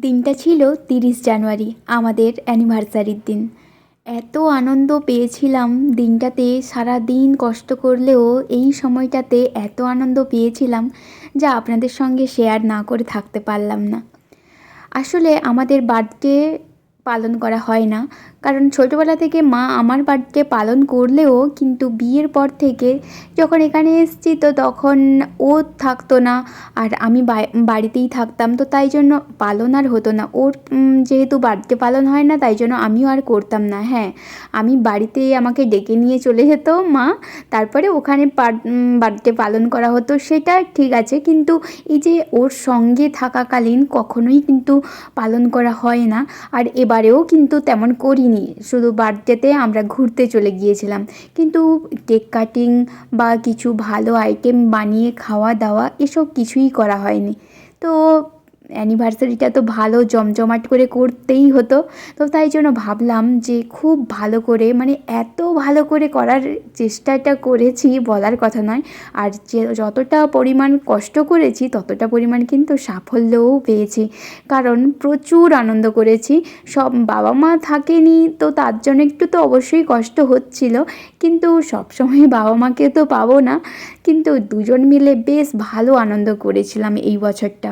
দিনটা ছিল 30 জানুয়ারি, আমাদের অ্যানিভার্সারির দিন। এত আনন্দ পেয়েছিলাম দিনটাতে, সারা দিন কষ্ট করলেও এই সময়টাতে এত আনন্দ পেয়েছিলাম যা আপনাদের সঙ্গে শেয়ার না করে থাকতে পারলাম না। আসলে আমাদের বার্থডে পালন করা হয় না, কারণ ছোটোবেলা থেকে মা আমার বার্থডে পালন করলেও কিন্তু বিয়ের পর থেকে যখন এখানে এসেছি তো তখন ও থাকতো না, আর আমি বাড়িতেই থাকতাম, তো তাই জন্য পালন আর হতো না ওর। যেহেতু বার্থডে পালন হয় না তাই জন্য আমিও আর করতাম না। হ্যাঁ, আমি বাড়িতে আমাকে ডেকে নিয়ে চলে যেত মা, তারপরে ওখানে বার্থডে পালন করা হতো, সেটা ঠিক আছে, কিন্তু এই যে ওর সঙ্গে থাকাকালীন কখনোই কিন্তু পালন করা হয় না। আর এবারেও কিন্তু তেমন করিনি, শুধু বার্থডেতে আমরা ঘুরতে চলে গিয়েছিলাম, কিন্তু কেক কাটিং বা কিছু ভালো আইটেম বানিয়ে খাওয়া দাওয়া এসব কিছুই করা হয়নি। তো অ্যানিভার্সারিটা তো ভালো জমজমাট করে করতেই হতো, তো তাই জন্য ভাবলাম যে খুব ভালো করে, মানে এত ভালো করে করার চেষ্টাটা করেছি বলার কথা নয়। আর যে যতটা পরিমাণ কষ্ট করেছি ততটা পরিমাণ কিন্তু সাফল্যও পেয়েছি, কারণ প্রচুর আনন্দ করেছি। সব বাবা মা থাকেনি তো তার জন্য একটু তো অবশ্যই কষ্ট হচ্ছিল, কিন্তু সবসময় বাবা মাকে তো পাবো না, কিন্তু দুজন মিলে বেশ ভালো আনন্দ করেছিলাম এই বছরটা।